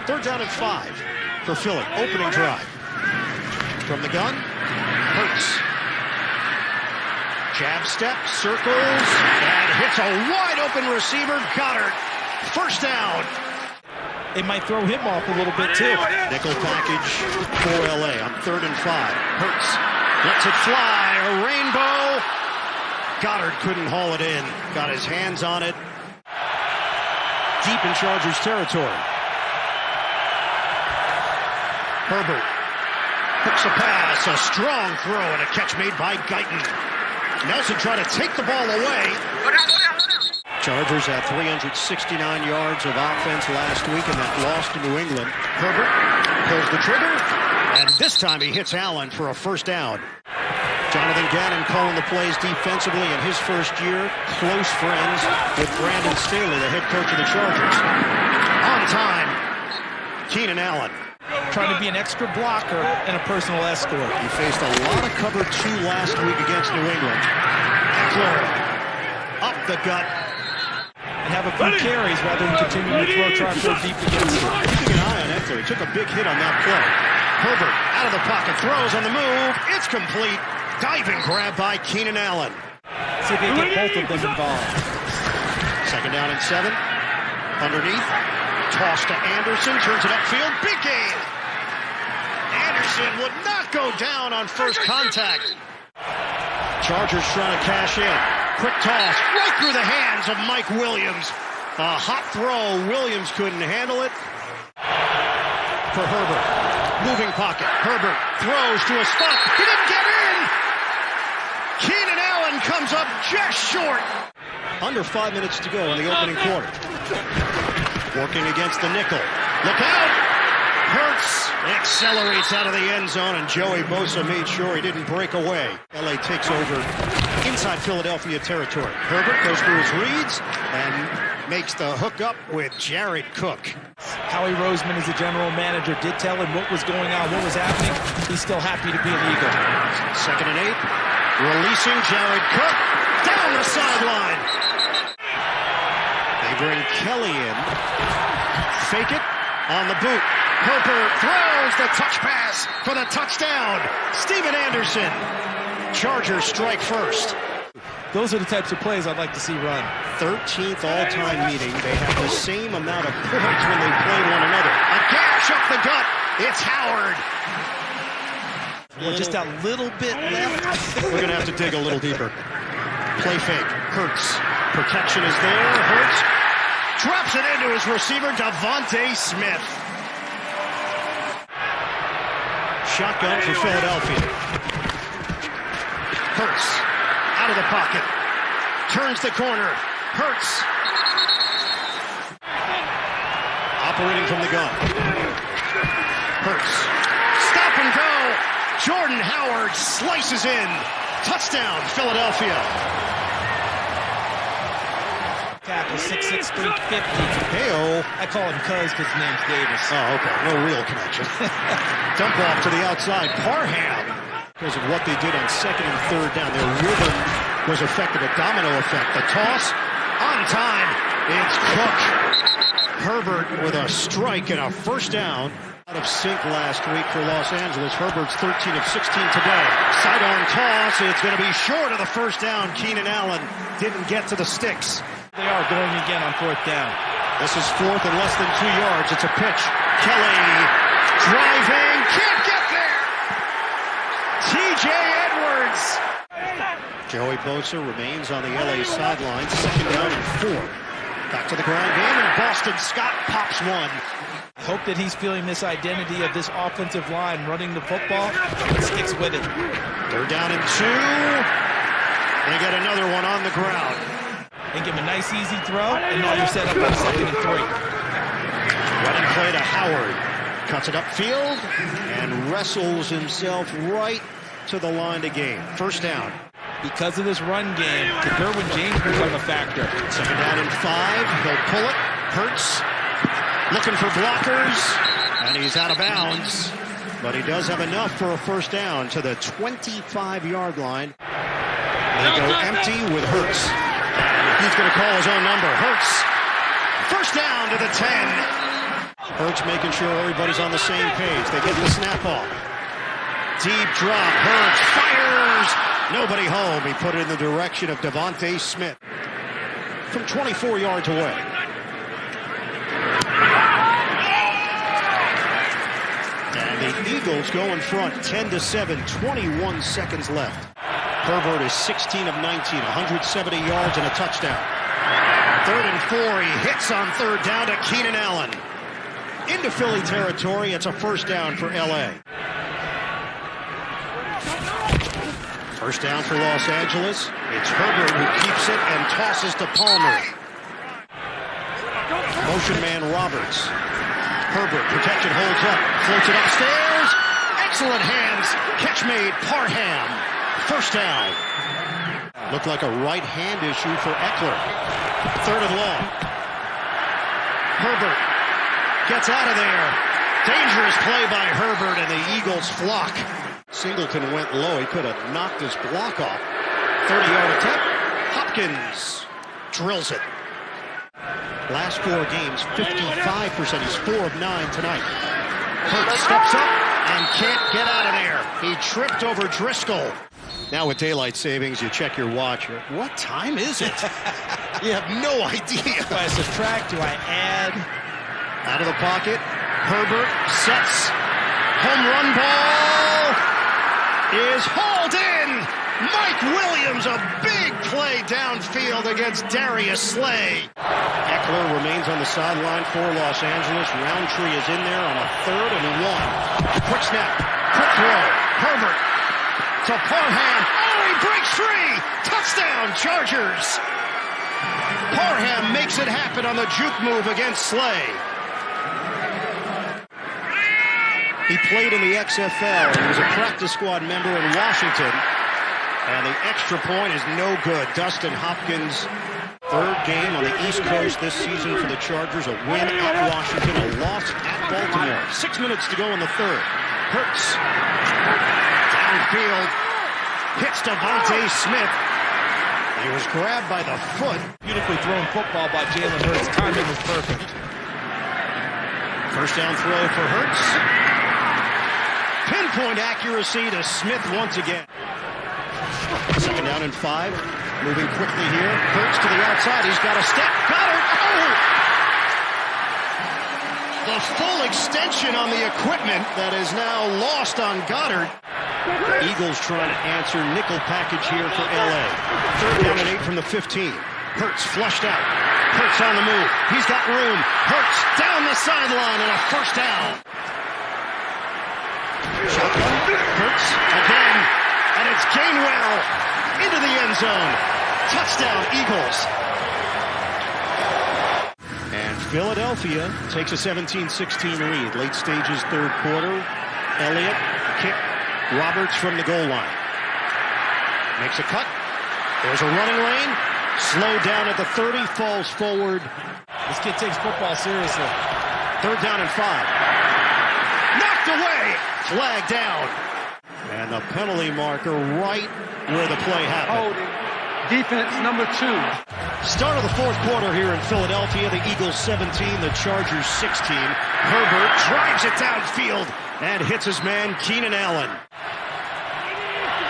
Third down and 5 for Philly. Opening drive. From the gun, Hurts. Jab step, circles, and hits a wide-open receiver, Goddard. First down. It might throw him off a little bit, too. Nickel package for L.A. on 3rd and 5. Hurts lets it fly, a rainbow. Goddard couldn't haul it in. Got his hands on it. Deep in Chargers territory. Herbert hooks a pass, a strong throw, and a catch made by Guyton. Nelson tried to take the ball away. Chargers had 369 yards of offense last week in that loss to New England. Herbert pulls the trigger, and this time he hits Allen for a first down. Jonathan Gannon calling the plays defensively in his first year. Close friends with Brandon Staley, the head coach of the Chargers. On time, Keenan Allen. Trying to be an extra blocker and a personal escort. He faced a lot of cover 2 last week against New England. Eckler up the gut. And have a few carries rather than continue to try and throw deep against him. Keeping an eye on Eckler. He took a big hit on that play. Herbert out of the pocket, throws on the move. It's complete. Diving grab by Keenan Allen. See if they can get both of them involved. Second down and 7. Underneath. Toss to Anderson. Turns it upfield. Big gain. Anderson would not go down on first contact. Chargers trying to cash in. Quick toss right through the hands of Mike Williams. A hot throw. Williams couldn't handle it. For Herbert. Moving pocket. Herbert throws to a spot. He didn't get in. Keenan Allen comes up just short. Under 5 minutes to go in the opening quarter. Working against the nickel. Look out! Hurts accelerates out of the end zone, and Joey Bosa made sure he didn't break away. L.A. takes over inside Philadelphia territory. Herbert goes through his reads and makes the hookup with Jared Cook. Howie Roseman, as the general manager, did tell him what was going on, what was happening. He's still happy to be an Eagle. Second and 8. Releasing Jared Cook down the sideline. They bring Kelly in. Fake it on the boot. Herbert throws the touch pass for the touchdown. Steven Anderson. Chargers strike first. Those are the types of plays I'd like to see run. 13th all-time meeting. They have the same amount of points when they play one another. A gash up the gut. It's Howard. Well, just a little bit left. We're going to have to dig a little deeper. Play fake. Hurts. Protection is there. Hurts drops it into his receiver, Devontae Smith. Shotgun for Philadelphia. Hurts out of the pocket. Turns the corner. Hurts. Operating from the gun. Hurts. Stop and go. Jordan Howard slices in. Touchdown, Philadelphia. Tackle 6'6", 350. Hey-oh. I call him Cuz because his name's Davis. Oh, okay. No real connection. Dump off to the outside. Parham, because of what they did on 2nd and 3rd down. Their rhythm was effective. A domino effect. The toss on time. It's Cook. Herbert with a strike and a first down. Out of sync last week for Los Angeles. Herbert's 13 of 16 today. Sidearm toss. It's going to be short of the first down. Keenan Allen didn't get to the sticks. They are going again on 4th down. This is 4th and less than 2 yards. It's a pitch. Kelly driving. Can't get there. T.J. Edwards. Joey Bosa remains on the L.A. sideline. 2nd down and 4. Back to the ground game, and Boston Scott pops one. I hope that he's feeling this identity of this offensive line running the football and sticks with it. 3rd down and 2. They get another one on the ground. And give him a nice easy throw, and now you're set up on 2nd and 3. Running play to Howard. Cuts it upfield and wrestles himself right to the line to gain. First down. Because of this run game, could Derwin James become a factor? 2nd down and 5. He'll pull it. Hurts. Looking for blockers. And he's out of bounds. But he does have enough for a first down to the 25-yard line. They go empty with Hurts. He's going to call his own number. Hurts. First down to the 10. Hurts making sure everybody's on the same page. They get the snap off. Deep drop. Hurts fires. Nobody home. He put it in the direction of Devontae Smith from 24 yards away. And the Eagles go in front 10-7, 21 seconds left. Herbert is 16 of 19, 170 yards and a touchdown. 3rd and 4, he hits on 3rd down to Keenan Allen. Into Philly territory, it's a first down for LA. First down for Los Angeles. It's Herbert who keeps it and tosses to Palmer. Motion man Roberts. Herbert, protection holds up, floats it upstairs. Excellent hands. Catch made, Parham. First down. Looked like a right hand issue for Eckler. 3rd and long. Herbert gets out of there. Dangerous play by Herbert, and the Eagles flock. Singleton went low. He could have knocked his block off. 30-yard attempt. Hopkins drills it. Last 4 games, 55%. He's 4 of 9 tonight. Hurts steps up and can't get out of there. He tripped over Driscoll. Now with daylight savings, you check your watch. What time is it? You have no idea. Do I subtract? Do I add? Out of the pocket. Herbert sets. Home run ball is hauled in. Mike Williams, a big play downfield against Darius Slay. Eckler remains on the sideline for Los Angeles. Roundtree is in there on a 3rd and 1. Quick snap, quick throw. Herbert to Parham. Oh, he breaks free. Touchdown, Chargers. Parham makes it happen on the juke move against Slay. He played in the XFL. He was a practice squad member in Washington. And the extra point is no good. Dustin Hopkins, 3rd game on the East Coast this season for the Chargers. A win at Washington, a loss at Baltimore. 6 minutes to go in the 3rd. Hurts. Downfield. Hits Devontae Smith. He was grabbed by the foot. Beautifully thrown football by Jalen Hurts. Timing was perfect. First down throw for Hurts. Pinpoint accuracy to Smith once again. 2nd down and 5. Moving quickly here. Hurts to the outside. He's got a step. Goddard. Oh! The full extension on the equipment that is now lost on Goddard. Eagles trying to answer nickel package here for LA. 3rd down and 8 from the 15. Hurts flushed out. Hurts on the move. He's got room. Hurts down the sideline and a first down. Shotgun. Hurts again. And it's Gainwell into the end zone. Touchdown, Eagles. And Philadelphia takes a 17-16 lead. Late stages, 3rd quarter. Elliott kick. Roberts from the goal line. Makes a cut. There's a running lane. Slowed down at the 30. Falls forward. This kid takes football seriously. 3rd down and 5. Knocked away. Flag down. And the penalty marker right where the play happened. Holding. Defense number 2. Start of the 4th quarter here in Philadelphia. The Eagles 17, the Chargers 16. Herbert drives it downfield and hits his man Keenan Allen.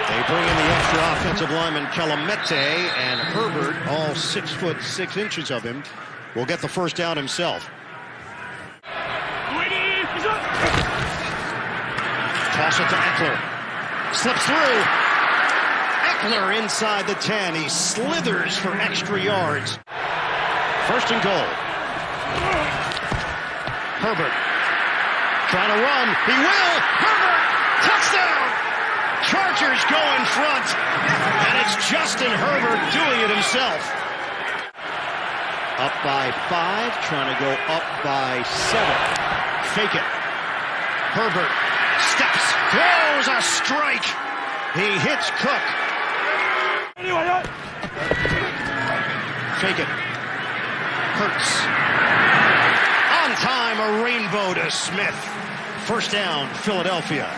They bring in the extra offensive lineman Calamete, and Herbert, all 6 foot 6 inches of him, will get the first down himself. Toss it to Eckler. Slips through. Eckler inside the 10. He slithers for extra yards. 1st and goal. Herbert trying to run. He will. Herbert. Touchdown. Chargers go in front. And it's Justin Herbert doing it himself. Up by 5. Trying to go up by 7. Fake it. Herbert steps. Throws a strike. He hits Cook. Fake it. Hurts. On time, a rainbow to Smith. First down, Philadelphia.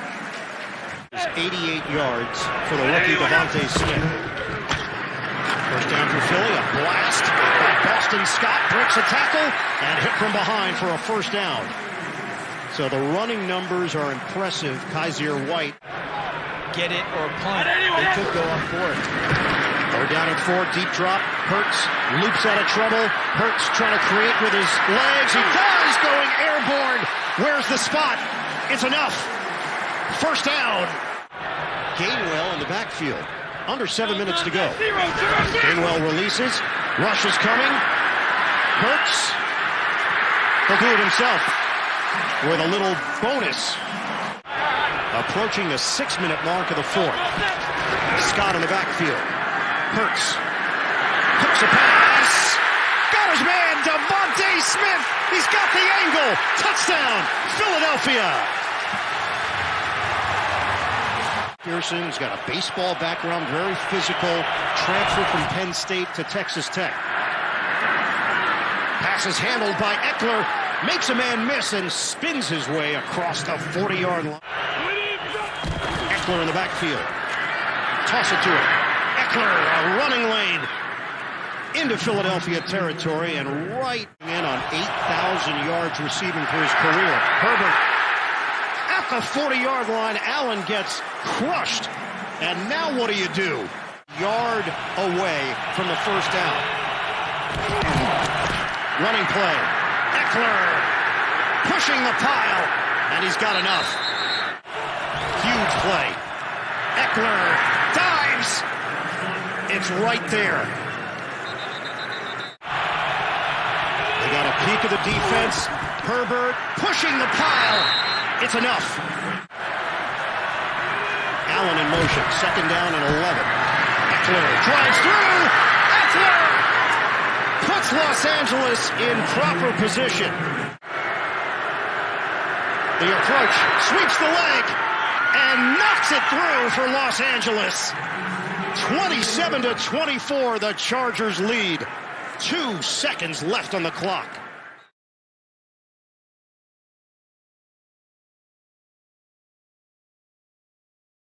88 yards for the rookie Devontae Smith. First down for Philly. A blast by Boston Scott. Breaks a tackle and hit from behind for a first down. So the running numbers are impressive. Kaiser White. Get it or punt. They could go on fourth. They're down at 4, deep drop. Hurts loops out of trouble. Hurts trying to create with his legs. He does, going airborne. Where's the spot? It's enough. First down. Gainwell in the backfield. Under 7 minutes to go. Gainwell releases. Rush is coming. Hurts. He'll do it himself with a little bonus. Approaching the 6-minute mark of the fourth. Scott in the backfield. Hurts. Hooks a pass. Got his man, Devontae Smith. He's got the angle. Touchdown, Philadelphia. Pearson's got a baseball background, very physical. Transferred from Penn State to Texas Tech. Pass is handled by Eckler. Makes a man miss and spins his way across the 40-yard line. Eckler in the backfield. Toss it to him. Eckler, a running lane into Philadelphia territory and right in on 8,000 yards receiving for his career. Herbert at the 40-yard line. Allen gets crushed. And now what do? Yard away from the first down. Running play. Eckler pushing the pile, and he's got enough. Huge play. Eckler dives. It's right there. They got a peek of the defense. Herbert pushing the pile. It's enough. Allen in motion. Second down and 11. Eckler drives through. Eckler puts Los Angeles in proper position. The approach sweeps the leg and knocks it through for Los Angeles. 27-24, the Chargers lead. 2 seconds left on the clock.